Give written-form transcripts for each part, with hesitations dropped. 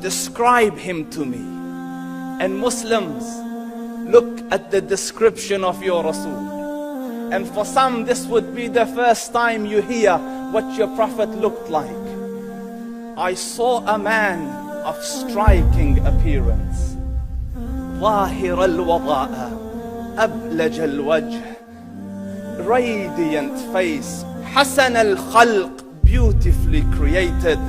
describe him to me. And Muslims, look at the description of your Rasul. And for some, this would be the first time you hear what your Prophet looked like. I saw a man of striking appearance. ظاهر الوضاء أبلج الوجه, radiant face, حسن الخلق, beautifully created.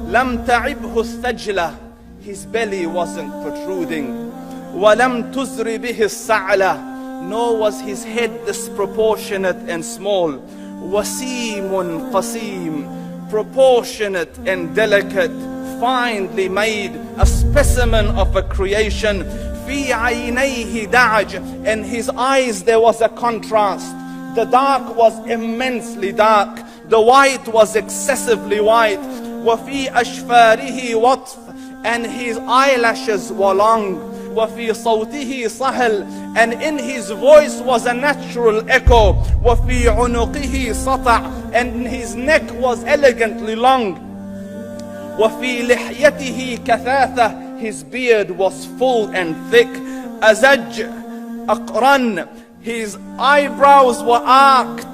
لم تعبه الثجلة, his belly wasn't protruding. وَلَمْ تُزْرِ بِهِ السَّعْلَةِ, nor was his head disproportionate and small. وَسِيمٌ قَسِيم, proportionate and delicate, finely made, a specimen of a creation. فِي عَيْنَيْهِ دَعَجْ, and his eyes there was a contrast. The dark was immensely dark, the white was excessively white. وَفِي أَشْفَارِهِ وَطْفٌ, and his eyelashes were long. وَفِي صَوْتِهِ صَهْل, and in his voice was a natural echo. وَفِي عُنُقِهِ سَطَعٌ, and his neck was elegantly long. وَفِي لِحْيَتِهِ كَثَاثَةٌ, his beard was full and thick. أَزَجْ أَقْرَنٌ, his eyebrows were arched,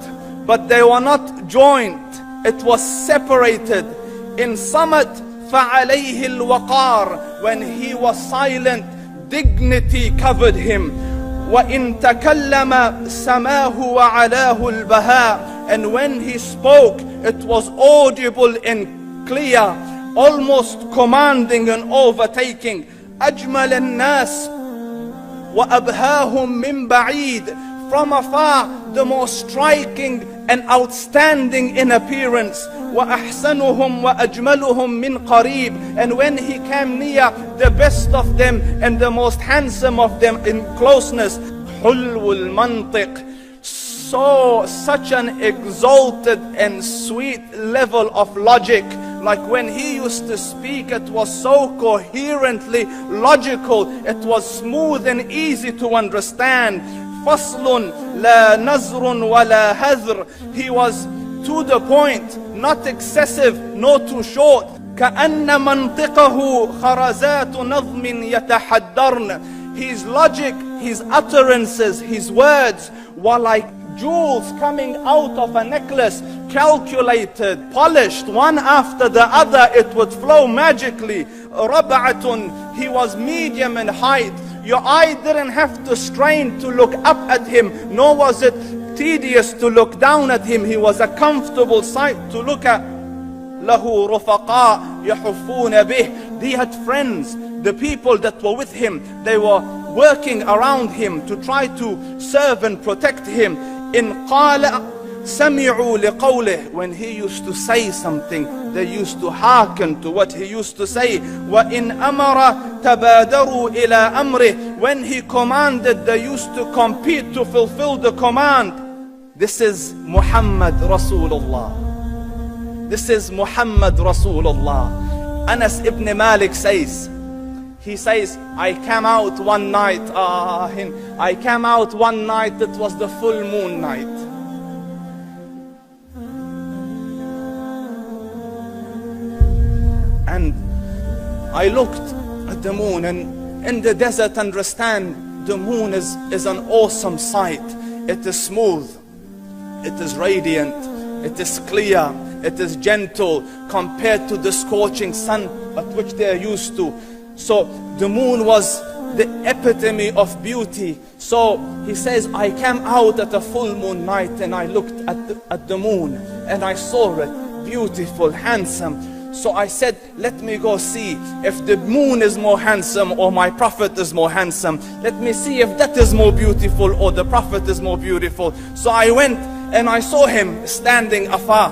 but they were not joined. It was separated. In summit, فَعَلَيْهِ الْوَقَارِ, when he was silent, dignity covered him. وَإِن تَكَلَّمَ سَمَاهُ وَعَلَاهُ الْبَهَاءِ, and when he spoke, it was audible and clear, almost commanding and overtaking. أَجْمَلَ النَّاسِ وَأَبْهَاهُمْ مِنْ بَعِيدٍ, from afar, the most striking and outstanding in appearance. وَأَحْسَنُهُمْ وَأَجْمَلُهُمْ مِنْ قَرِيبٍ, and when he came near, the best of them and the most handsome of them in closeness. حُلْوُ الْمَنْطِقِ, such an exalted and sweet level of logic. Like when he used to speak, it was so coherently logical, it was smooth and easy to understand. فَصْلٌ لَا نَزْرٌ وَلَا هَذْرٌ, he was to the point, not excessive, nor too short. كَأَنَّ مَنْطِقَهُ خَرَزَاتُ نَظْمٍ يَتَحَدَّرْنَ, his logic, his utterances, his words were like jewels coming out of a necklace, calculated, polished, one after the other, it would flow magically. رَبْعَةٌ, he was medium in height. Your eye didn't have to strain to look up at him, nor was it tedious to look down at him. He was a comfortable sight to look at. لَهُ رُفَقَاء يَحُفُّونَ بِهِ, he had friends, the people that were with him, they were working around him to try to serve and protect him. In قَالَ سَمِعُوا لِقَوْلِهِ, when he used to say something, they used to hearken to what he used to say. وَإِنْ أَمَرَ تَبَادَرُوا إِلَىٰ أَمْرِهِ, when he commanded, they used to compete to fulfill the command. This is Muhammad Rasulullah. This is Muhammad Rasulullah. Anas ibn Malik says, he says, I came out one night, I came out one night, it was the full moon night. And I looked at the moon, and in the desert, understand, the moon is an awesome sight. It is smooth, it is radiant, it is clear, it is gentle compared to the scorching sun at which they are used to. So the moon was the epitome of beauty. So he says, I came out at a full moon night and I looked at the moon and I saw it beautiful, handsome. So I said, let me go see if the moon is more handsome or my Prophet is more handsome. Let me see if that is more beautiful or the Prophet is more beautiful. So I went and I saw him standing afar.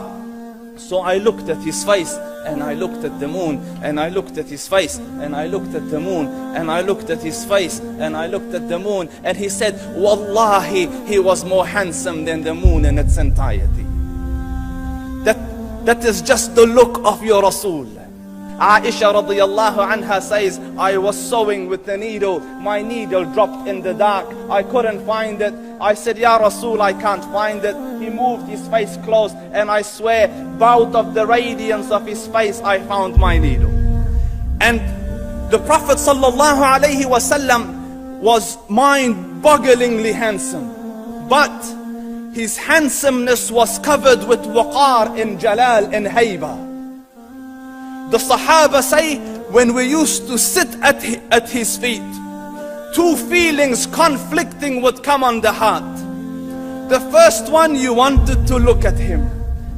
So I looked at his face and I looked at the moon, and I looked at his face and I looked at the moon, and I looked at his face and I looked at the moon, and he said, Wallahi, he was more handsome than the moon in its entirety. That is just the look of your Rasul. Aisha radiyallahu anha says, I was sewing with the needle, my needle dropped in the dark, I couldn't find it. I said, Ya Rasul, I can't find it. He moved his face close, and I swear, out of the radiance of his face, I found my needle. And the Prophet sallallahu alaihi wasallam was mind-bogglingly handsome, but his handsomeness was covered with waqar and jalal and haiba. The Sahaba say, when we used to sit at his feet, two feelings conflicting would come on the heart. The first one, you wanted to look at him.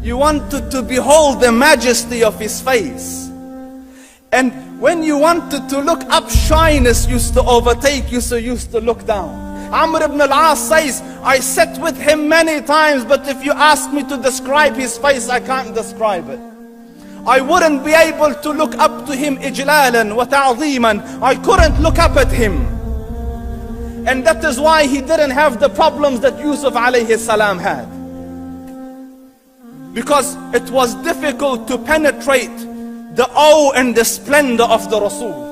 You wanted to behold the majesty of his face. And when you wanted to look up, shyness used to overtake you, so you used to look down. Amr ibn al-As says, I sat with him many times, but if you ask me to describe his face, I can't describe it. I wouldn't be able to look up to him ijlalan wa ta'zeeman. I couldn't look up at him. And that is why he didn't have the problems that Yusuf alayhi salam had. Because it was difficult to penetrate the awe and the splendor of the Rasul.